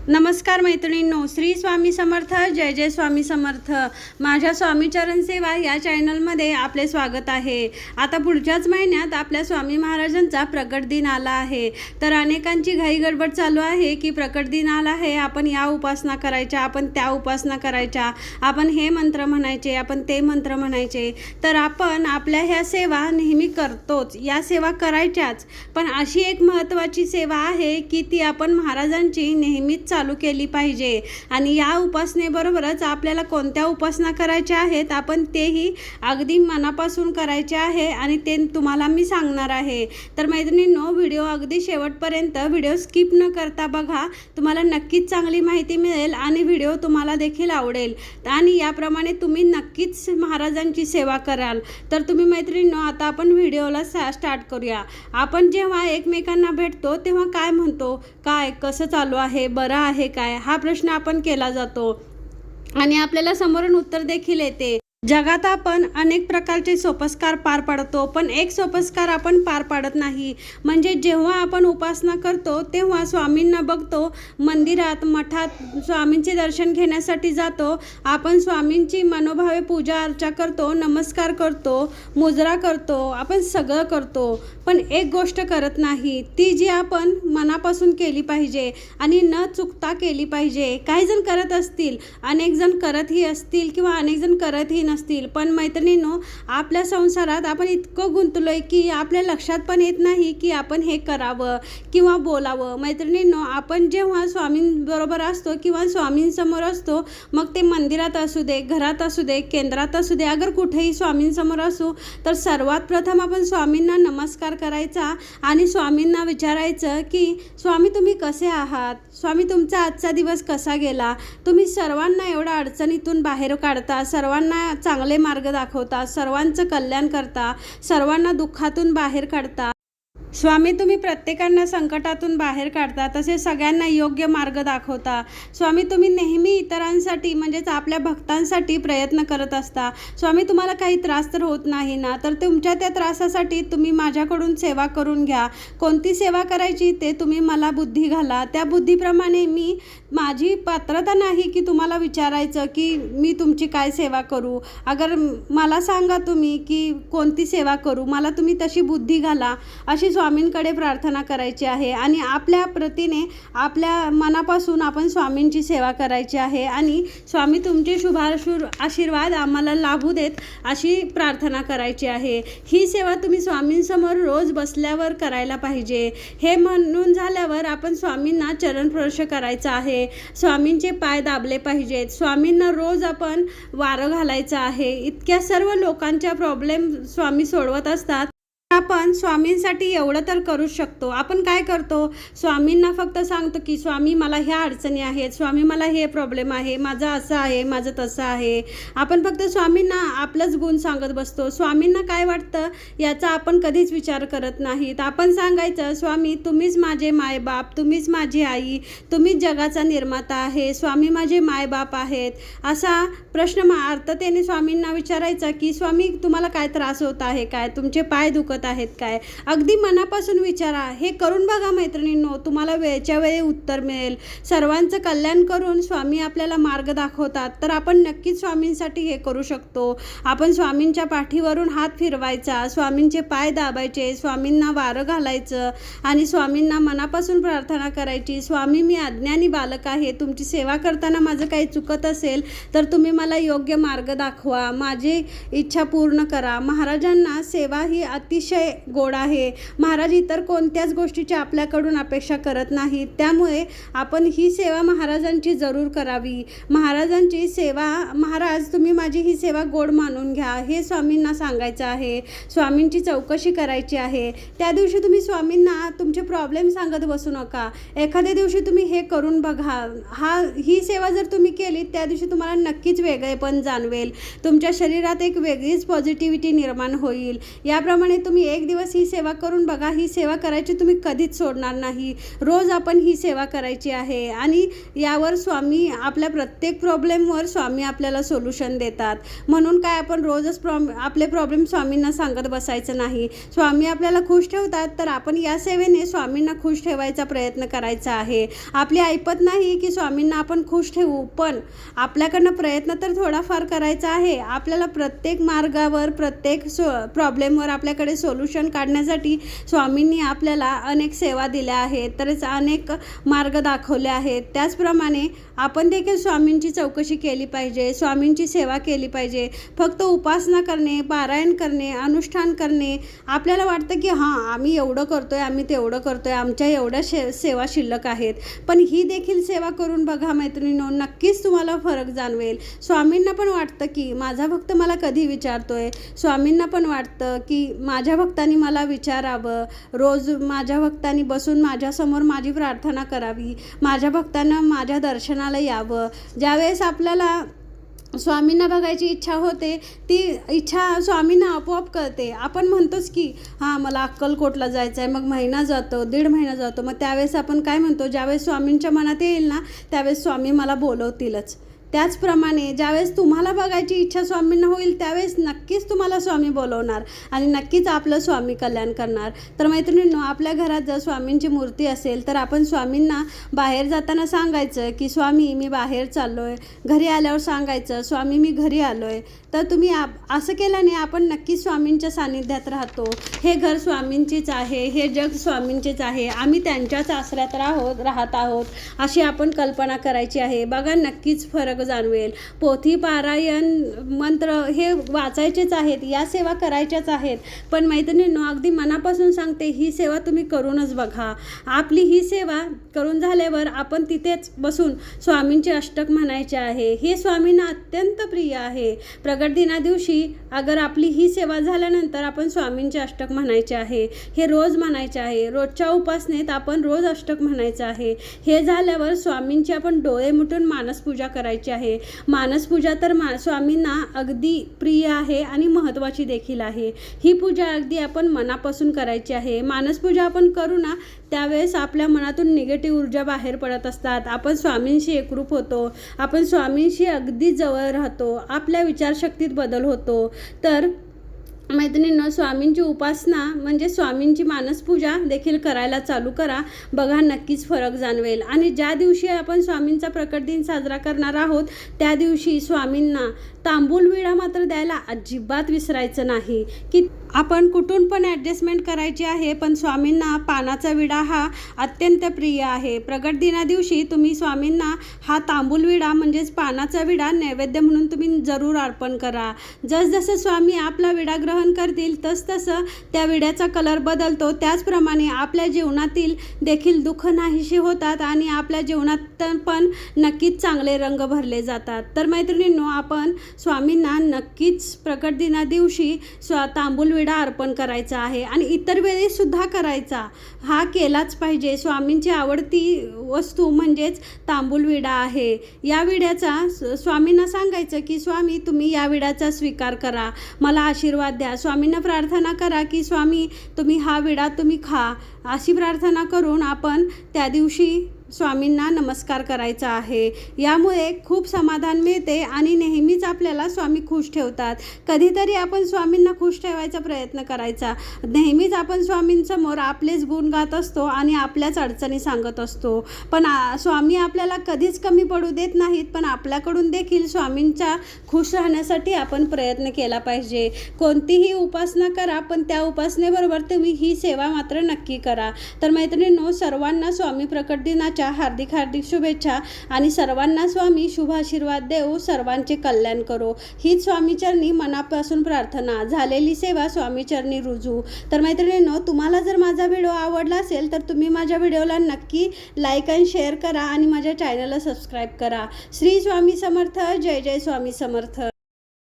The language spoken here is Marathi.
नमस्कार मैत्रिणींनो, श्री स्वामी समर्थ. जय जय स्वामी समर्थ. माझ्या स्वामीचरण सेवा या चॅनलमध्ये आपले स्वागत आहे. आता पुढच्याच महिन्यात आपल्या स्वामी महाराजांचा प्रकट दिन आला आहे. तर अनेकांची घाई गडबड चालू आहे की प्रकट दिन आला आहे, आपण या उपासना करायच्या, आपण त्या उपासना करायच्या, आपण हे मंत्र म्हणायचे, आपण ते मंत्र म्हणायचे. तर आपण आपल्या ह्या सेवा नेहमी करतोच, या सेवा करायच्याच. पण अशी एक महत्त्वाची सेवा आहे की ती आपण महाराजांची नेहमीच चालू केली पाहिजे. आणि या उपासनेबरोबरच आपल्याला कोणत्या उपासना करायच्या आहेत आपण तेही अगदी मनापासून करायचे आहे आणि ते तुम्हाला मी सांगणार आहे. तर मैत्रिणींनो, व्हिडिओ अगदी शेवटपर्यंत व्हिडिओ स्किप न करता बघा, तुम्हाला नक्कीच चांगली माहिती मिळेल आणि व्हिडिओ तुम्हाला देखील आवडेल. आणि याप्रमाणे तुम्ही नक्कीच महाराजांची सेवा कराल. तर तुम्ही मैत्रिणींनो, आता आपण व्हिडिओला स्टार्ट करूया. आपण जेव्हा एकमेकांना भेटतो तेव्हा काय म्हणतो, काय कसं चालू आहे, बरं आहे काय, हा प्रश्न आपण केला जातो आणि आपल्याला समोरून उत्तर देखील येते. जगात आपण अनेक प्रकारचे सोपस्कार पार पाडतो, पण एक सोपस्कार आपण पार पाडत नाही. म्हणजे जेव्हा आपण उपासना करतो तेव्हा स्वामींना बघतो, मंदिरात मठात स्वामींचे दर्शन घेण्यासाठी जातो, आपण स्वामींची मनोभावे पूजा अर्चा करतो, नमस्कार करतो, मुजरा करतो, आपण सगळं करतो. पण एक गोष्ट करत नाही, ती जी आपण मनापासून केली पाहिजे आणि न चुकता केली पाहिजे. काही जण करत असतील, अनेक जण करतही असतील किंवा अनेक जण करतही नसतील. पण मैत्रिणींनो, आपल्या संसारात आपण इतकं गुंतलोय की आपल्या लक्षात पण येत नाही की आपण हे करावं किंवा बोलावं. मैत्रिणींनो, आपण जेव्हा स्वामींबरोबर असतो किंवा स्वामींसमोर असतो, मग ते मंदिरात असू दे, घरात असू दे, केंद्रात असू दे, अगर कुठेही स्वामींसमोर असू, तर सर्वात प्रथम आपण स्वामींना नमस्कार करायचा आणि स्वामींना विचारायचं की स्वामी तुम्ही कसे आहात, स्वामी तुमचा आजचा दिवस कसा गेला, तुम्ही सर्वांना एवढ्या अडचणीतून बाहेर काढता, सर्वांना चांगले मार्ग दाखवता, सर्वांचं कल्याण करता, सर्वांना दुःखातून बाहेर काढता. स्वामी तुम्ही प्रत्येकांना संकटातून बाहेर काढता, तसेच सगळ्यांना योग्य मार्ग दाखवता. स्वामी तुम्ही नेहमी इतरांसाठी म्हणजेच आपल्या भक्तांसाठी प्रयत्न करत असता. स्वामी तुम्हाला काही त्रास तर होत नाही ना, तर तुमच्या त्या त्रासासाठी तुम्ही माझ्याकडून सेवा करून घ्या. कोणती सेवा करायची ते तुम्ही मला बुद्धी घाला, त्या बुद्धीप्रमाणे मी, माझी पात्रता नाही की तुम्हाला विचारायचं की मी तुमची काय सेवा करू. अगर मला सांगा तुम्ही की कोणती सेवा करू, मला तुम्ही तशी बुद्धी घाला, अशी स्वामींकडे प्रार्थना करायची आहे. आणि आपल्या प्रतीने आपल्या मनापासून आपण स्वामींची सेवा करायची आहे आणि स्वामी तुमचे आशीर्वाद आम्हाला लाभू देत अशी प्रार्थना करायची आहे. ही सेवा तुम्ही स्वामींसमोर रोज बसल्यावर करायला पाहिजे. हे म्हणून झाल्यावर आपण स्वामींना चरणस्पर्श करायचा आहे, स्वामींचे पाय दाबले पाहिजेत, स्वामींना रोज आपण वारं घालायचं आहे. इतक्या सर्व लोकांच्या प्रॉब्लेम स्वामी सोडवत असतात. आपण स्वामींसाठी एवढं तर करू शकतो. आपण काय करतो, स्वामींना फक्त सांगतो की स्वामी मला ह्या अडचणी आहेत, स्वामी मला हे प्रॉब्लेम आहे, माझं असं आहे, माझं तसं आहे. आपण फक्त स्वामींना आपलंच गुण सांगत बसतो. स्वामींना काय वाटतं याचा आपण कधीच विचार करत नाहीत. आपण सांगायचं, स्वामी तुम्हीच माझे मायबाप, तुम्हीच माझी आई, तुम्हीच जगाचा निर्माता आहे, स्वामी माझे मायबाप आहेत. असा प्रश्न अर्थतेने स्वामींना विचारायचा की स्वामी तुम्हाला काय त्रास होत आहे काय, तुमचे पाय दुखत आहेत काय. अगदी मनापासून विचारा. हे करून बघा मैत्रिणींनो, तुम्हाला वेळच्या वेळी उत्तर मिळेल. सर्वांचं कल्याण करून स्वामी आपल्याला मार्ग दाखवतात. तर आपण नक्कीच स्वामींसाठी हे करू शकतो. आपण स्वामींच्या पाठीवरून हात फिरवायचा, स्वामींचे पाय दाबायचे, स्वामींना वारं घालायचं आणि स्वामींना मनापासून प्रार्थना करायची. स्वामी मी अज्ञानी बालक आहे, तुमची सेवा करताना माझं काही चुकत असेल तर तुम्ही मला योग्य मार्ग दाखवा, माझी इच्छा पूर्ण करा. महाराजांना सेवा ही अतिशय गोड आहे. महाराज इतर कोणत्याच गोष्टीची आपल्याकडून अपेक्षा करत नाहीत. त्यामुळे आपण ही सेवा महाराजांची जरूर करावी. महाराजांची सेवा, महाराज तुम्ही माझी ही सेवा गोड मानून घ्या, हे स्वामींना सांगायचं आहे. स्वामींची चौकशी करायची आहे. त्या दिवशी तुम्ही स्वामींना तुमचे प्रॉब्लेम सांगत बसू नका. एखाद्या दिवशी तुम्ही हे करून बघा. ही सेवा जर तुम्ही केली, त्या दिवशी तुम्हाला नक्कीच वेगळेपण जाणवेल. तुमच्या शरीरात एक वेगळीच पॉझिटिव्हिटी निर्माण होईल. याप्रमाणे तुम्ही तुम्ही एक दिवस ही सेवा करून बघा, ही सेवा करायची तुम्ही कधीच सोडणार नाही. रोज आपण ही सेवा करायची आहे आणि यावर स्वामी आपल्या प्रत्येक प्रॉब्लेमवर स्वामी आपल्याला सोल्युशन देतात. म्हणून काय आपण रोजच आपले प्रॉब्लेम स्वामींना सांगत बसायचं नाही. स्वामी आपल्याला खुश ठेवतात, तर आपण या सेवेने स्वामींना खुश ठेवायचा प्रयत्न करायचा आहे. आपली ऐपत नाही की स्वामींना आपण खुश ठेवू, पण आपल्याकडनं प्रयत्न तर थोडाफार करायचा आहे. आपल्याला प्रत्येक मार्गावर, प्रत्येक प्रॉब्लेमवर आपल्याकडे सोल्युशन काढण्यासाठी स्वामींनी आपल्याला अनेक सेवा दिल्या आहेत, तसेच अनेक मार्ग दाखवले आहेत. त्याचप्रमाणे आपण देखील स्वामींची चौकशी केली पाहिजे, स्वामींची सेवा केली पाहिजे. फक्त उपासना करणे, पारायण करणे, अनुष्ठान करणे, आपल्याला वाटतं की हां आम्ही एवढं करतोय, आम्ही तेवढं करतोय, आमच्या एवढ्या सेवा शिल्लक आहेत. पण ही देखील सेवा करून बघा मैत्रिणींनो, नक्कीच तुम्हाला फरक जाणवेल. स्वामींना पण वाटतं की माझा भक्त मला कधी विचारतोय, स्वामींना पण वाटतं की माझ्या भक्तांनी मला विचारावं, रोज माझ्या भक्तांनी बसून माझ्यासमोर माझी प्रार्थना करावी, माझ्या भक्तांना माझ्या दर्शनाला यावं. ज्यावेळेस आपल्याला स्वामींना बघायची इच्छा होते, ती इच्छा स्वामींना आपोआप कळते. आपण म्हणतोच की हां मला अक्कलकोटला जायचं आहे, मग महिना जातो, 1.5 महिना जातो, मग त्यावेळेस आपण काय म्हणतो, ज्यावेळेस स्वामींच्या मनात येईल ना त्यावेळेस स्वामी मला बोलवतीलच. त्याचप्रमाणे ज्यावेळेस तुम्हाला बघायची इच्छा स्वामींना होईल त्यावेळेस नक्कीच तुम्हाला स्वामी बोलवणार आणि नक्कीच आपलं स्वामी कल्याण करणार. तर मैत्रिणींनो, आपल्या घरात जर स्वामींची मूर्ती असेल तर आपण स्वामींना बाहेर जाताना सांगायचं की स्वामी मी बाहेर चाललो आहे, घरी आल्यावर सांगायचं स्वामी मी घरी आलो आहे. तर तुम्ही असं केल्याने आपण नक्कीच स्वामींच्या सानिध्यात राहतो. हे घर स्वामींचीच आहे, हे जग स्वामींचेच आहे, आम्ही त्यांच्याच आश्रयात राहत आहोत अशी आपण कल्पना करायची आहे. बघा नक्कीच फरक जाणवेल. पोथी, पारायण, मंत्र हे वाचायचेच आहेत, या सेवा करायच्याच आहेत. पण मैत्रिणींनो, अगदी मनापासून सांगते, ही सेवा तुम्ही करूनच बघा. आपली ही सेवा करून झाल्यावर आपण तिथेच बसून स्वामींचे अष्टक म्हणायचे आहे. हे स्वामींना अत्यंत प्रिय आहे. प्रगट दिना दिवशी अगर आपली ही सेवा झाल्यानंतर आपण स्वामींचे अष्टक म्हणायचे आहे. हे रोज म्हणायचे आहे. रोजच्या उपासनेत आपण रोज अष्टक म्हणायचं आहे. हे झाल्यावर स्वामींची आपण डोळे मिटून मानसपूजा करायची आहे. मानसपूजा तर स्वामींना अगदी प्रिय आहे आणि महत्त्वाची देखील आहे. ही पूजा अगदी आपण मनापासून करायची आहे. मानसपूजा आपण करू ना त्यावेळेस आपल्या मनातून निगेटिव्ह ऊर्जा बाहेर पडत असतात. आपण स्वामींशी एकरूप होतो, आपण स्वामींशी अगदी जवळ राहतो, आपल्या विचारशक्तीत बदल होतो. तर मैत्रिणींनो, स्वामींची उपासना म्हणजे स्वामींची मानसपूजा देखील करायला चालू करा. बघा नक्कीच फरक जाणवेल. आणि ज्या दिवशी आपण स्वामींचा प्रकट दिन साजरा करणार आहोत त्या दिवशी स्वामींना तांबूल विडा मात्र द्यायला अजिबात विसरायचं नाही. की आपण कुठून पण ॲडजस्टमेंट करायची आहे, पण स्वामींना पानाचा विडा हा अत्यंत प्रिय आहे. प्रगट दिना दिवशी तुम्ही स्वामींना हा तांबूल विडा म्हणजेच पानाचा विडा नैवेद्य म्हणून तुम्ही जरूर अर्पण करा. जसजसं स्वामी आपला विडा ग्रहण करतील तसतसं त्या विड्याचा कलर बदलतो. त्याचप्रमाणे आपल्या जीवनातील देखील दुःख नाहीशी होतात आणि आपल्या जीवनात पण नक्कीच चांगले रंग भरले जातात. तर मैत्रिणींनो, आपण स्वामींना नक्कीच प्रकट दिना दिवशी तांबूल विडा अर्पण करायचा आहे आणि इतर वेळी सुद्धा करायचा. हा केलाच पाहिजे. स्वामींची आवडती वस्तू म्हणजेच तांबूल विडा आहे. या विड्याचा स्वामींना सांगायचं की स्वामी तुम्ही या विड्याचा स्वीकार करा, मला आशीर्वाद द्या. स्वामींना प्रार्थना करा की स्वामी तुम्ही हा विडा तुम्ही खा. अशी प्रार्थना करून आपण त्या दिवशी स्वामींना नमस्कार करायचा आहे. यामुळे खूप समाधान मिळते आणि नेहमीच आपल्याला स्वामी खुश ठेवतात. कधीतरी आपण स्वामींना खुश ठेवायचा प्रयत्न करायचा. नेहमीच आपण स्वामींसमोर आपलेच गुण गात असतो आणि आपल्याच अडचणी सांगत असतो. पण स्वामी आपल्याला कधीच कमी पडू देत नाहीत. पण आपल्याकडून देखील स्वामींच्या खुश राहण्यासाठी आपण प्रयत्न केला पाहिजे. कोणतीही उपासना करा, पण त्या उपासनेबरोबर तुम्ही ही सेवा मात्र नक्की करा. तर मैत्रिणींनो, सर्वांना स्वामी प्रकट दिनाच्या हार्दिक हार्दिक शुभेच्छा आणि सर्वांना स्वामी शुभ आशीर्वाद देऊ, सर्वांचे कल्याण करो, हीच स्वामीचरणी मनापासून प्रार्थना. झालेली सेवा स्वामीचरणी रुजू. तर मैत्रिणींनो, तुम्हाला जर माझा व्हिडिओ आवडला असेल तर तुम्ही माझ्या व्हिडिओला नक्की लाईक आणि शेअर करा आणि माझ्या चॅनलला सबस्क्राईब करा. श्री स्वामी समर्थ. जय जय स्वामी समर्थ.